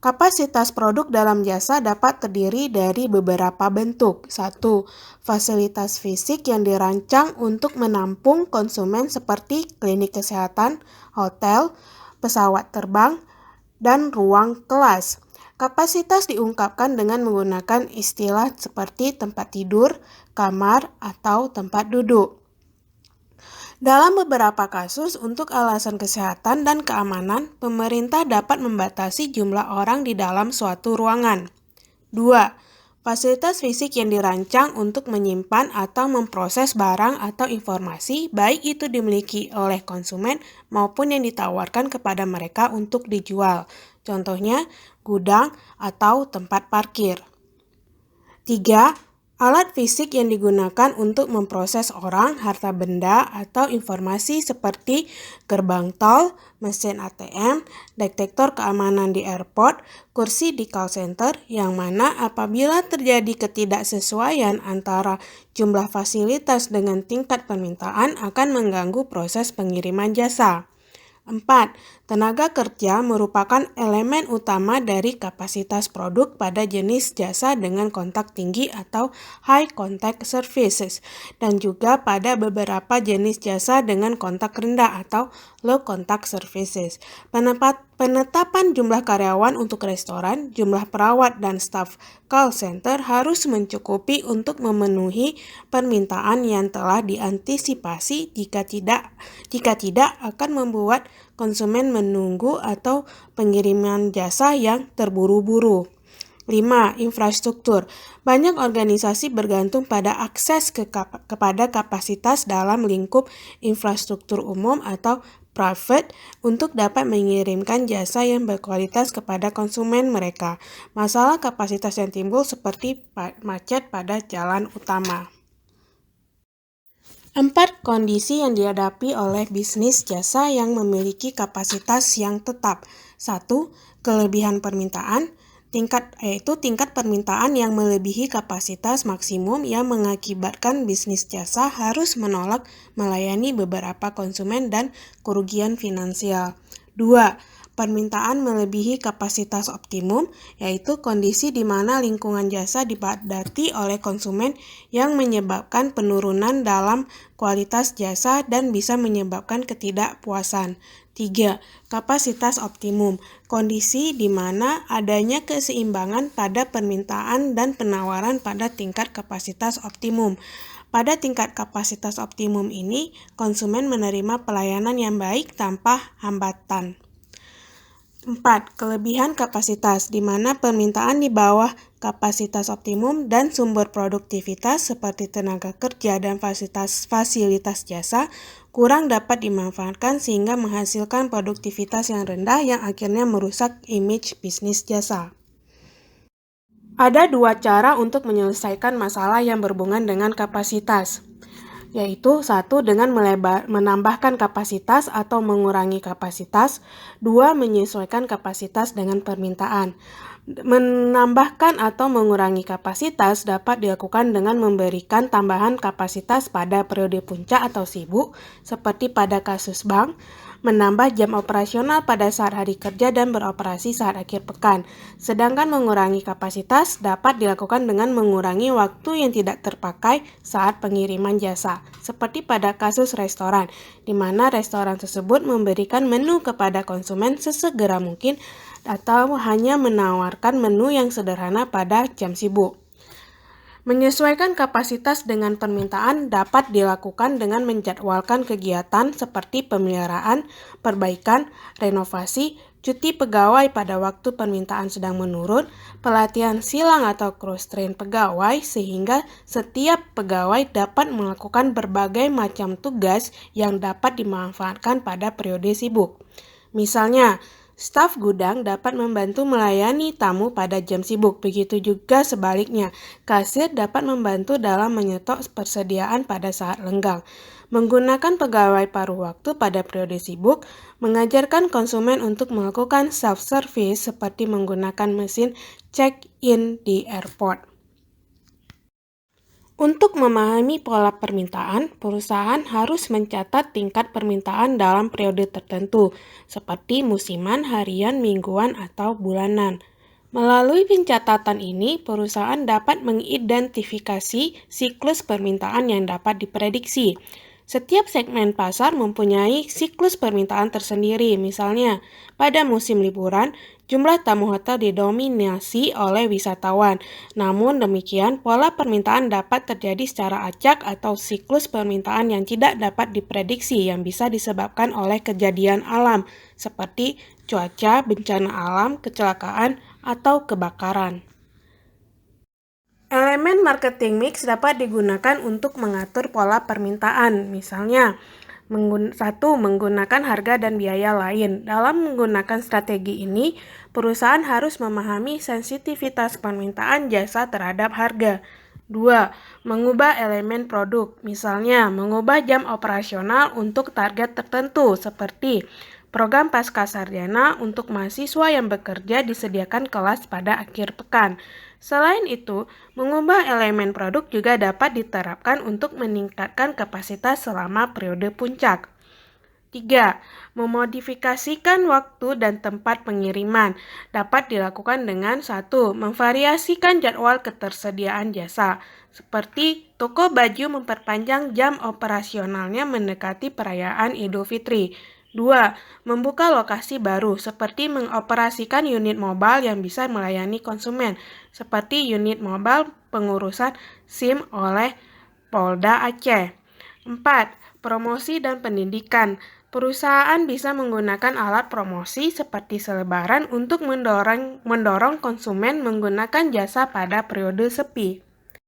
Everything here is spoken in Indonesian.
Kapasitas produk dalam jasa dapat terdiri dari beberapa bentuk. 1. Fasilitas fisik yang dirancang untuk menampung konsumen seperti klinik kesehatan, hotel, pesawat terbang, dan ruang kelas. Kapasitas diungkapkan dengan menggunakan istilah seperti tempat tidur, kamar, atau tempat duduk. Dalam beberapa kasus, untuk alasan kesehatan dan keamanan, pemerintah dapat membatasi jumlah orang di dalam suatu ruangan. 2. Fasilitas fisik yang dirancang untuk menyimpan atau memproses barang atau informasi, baik itu dimiliki oleh konsumen maupun yang ditawarkan kepada mereka untuk dijual. Contohnya, gudang atau tempat parkir. 3. Alat fisik yang digunakan untuk memproses orang, harta benda, atau informasi seperti gerbang tol, mesin ATM, detektor keamanan di airport, kursi di call center, yang mana apabila terjadi ketidaksesuaian antara jumlah fasilitas dengan tingkat permintaan akan mengganggu proses pengiriman jasa. 4. Tenaga kerja merupakan elemen utama dari kapasitas produk pada jenis jasa dengan kontak tinggi atau high contact services, dan juga pada beberapa jenis jasa dengan kontak rendah atau low contact services. Penetapan jumlah karyawan untuk restoran, jumlah perawat dan staf call center harus mencukupi untuk memenuhi permintaan yang telah diantisipasi. Jika tidak akan membuat konsumen menunggu atau pengiriman jasa yang terburu-buru. 5. Infrastruktur. Banyak organisasi bergantung pada akses kepada kapasitas dalam lingkup infrastruktur umum atau private untuk dapat mengirimkan jasa yang berkualitas kepada konsumen mereka. Masalah kapasitas yang timbul seperti macet pada jalan utama. 4. Kondisi yang dihadapi oleh bisnis jasa yang memiliki kapasitas yang tetap. 1. Kelebihan permintaan, yaitu tingkat permintaan yang melebihi kapasitas maksimum yang mengakibatkan bisnis jasa harus menolak melayani beberapa konsumen dan kerugian finansial. 2. Permintaan melebihi kapasitas optimum, yaitu kondisi di mana lingkungan jasa dipadati oleh konsumen yang menyebabkan penurunan dalam kualitas jasa dan bisa menyebabkan ketidakpuasan. 3. Kapasitas optimum, kondisi di mana adanya keseimbangan pada permintaan dan penawaran pada tingkat kapasitas optimum. Pada tingkat kapasitas optimum ini, konsumen menerima pelayanan yang baik tanpa hambatan. 4. Kelebihan kapasitas, di mana permintaan di bawah kapasitas optimum dan sumber produktivitas seperti tenaga kerja dan fasilitas jasa kurang dapat dimanfaatkan sehingga menghasilkan produktivitas yang rendah yang akhirnya merusak image bisnis jasa. Ada 2 cara untuk menyelesaikan masalah yang berhubungan dengan kapasitas, yaitu 1. Dengan menambahkan kapasitas atau mengurangi kapasitas. 2. Menyesuaikan kapasitas dengan permintaan. Menambahkan atau mengurangi kapasitas dapat dilakukan dengan memberikan tambahan kapasitas pada periode puncak atau sibuk, seperti pada kasus bank, menambah jam operasional pada saat hari kerja dan beroperasi saat akhir pekan. Sedangkan mengurangi kapasitas dapat dilakukan dengan mengurangi waktu yang tidak terpakai saat pengiriman jasa, seperti pada kasus restoran, di mana restoran tersebut memberikan menu kepada konsumen sesegera mungkin atau hanya menawarkan menu yang sederhana pada jam sibuk. Menyesuaikan kapasitas dengan permintaan dapat dilakukan dengan menjadwalkan kegiatan seperti pemeliharaan, perbaikan, renovasi, cuti pegawai pada waktu permintaan sedang menurun, pelatihan silang atau cross-train pegawai sehingga setiap pegawai dapat melakukan berbagai macam tugas yang dapat dimanfaatkan pada periode sibuk. Misalnya, staf gudang dapat membantu melayani tamu pada jam sibuk, begitu juga sebaliknya. Kasir dapat membantu dalam menyetok persediaan pada saat lenggang. Menggunakan pegawai paruh waktu pada periode sibuk, mengajarkan konsumen untuk melakukan self-service seperti menggunakan mesin check-in di airport. Untuk memahami pola permintaan, perusahaan harus mencatat tingkat permintaan dalam periode tertentu, seperti musiman, harian, mingguan, atau bulanan. Melalui pencatatan ini, perusahaan dapat mengidentifikasi siklus permintaan yang dapat diprediksi. Setiap segmen pasar mempunyai siklus permintaan tersendiri. Misalnya, pada musim liburan, jumlah tamu hotel didominasi oleh wisatawan. Namun demikian, pola permintaan dapat terjadi secara acak atau siklus permintaan yang tidak dapat diprediksi yang bisa disebabkan oleh kejadian alam, seperti cuaca, bencana alam, kecelakaan, atau kebakaran. Elemen marketing mix dapat digunakan untuk mengatur pola permintaan. Misalnya, menggunakan harga dan biaya lain. Dalam menggunakan strategi ini, perusahaan harus memahami sensitivitas permintaan jasa terhadap harga. 2. Mengubah elemen produk. Misalnya, mengubah jam operasional untuk target tertentu seperti program Pascasarjana untuk mahasiswa yang bekerja disediakan kelas pada akhir pekan. Selain itu, mengubah elemen produk juga dapat diterapkan untuk meningkatkan kapasitas selama periode puncak. 3. Memodifikasikan waktu dan tempat pengiriman dapat dilakukan dengan 1. Memvariasikan jadwal ketersediaan jasa. Seperti toko baju memperpanjang jam operasionalnya mendekati perayaan Idul Fitri. 2. Membuka lokasi baru, seperti mengoperasikan unit mobile yang bisa melayani konsumen, seperti unit mobile pengurusan SIM oleh Polda Aceh. 4. Promosi dan pendidikan. Perusahaan bisa menggunakan alat promosi seperti selebaran untuk mendorong konsumen menggunakan jasa pada periode sepi.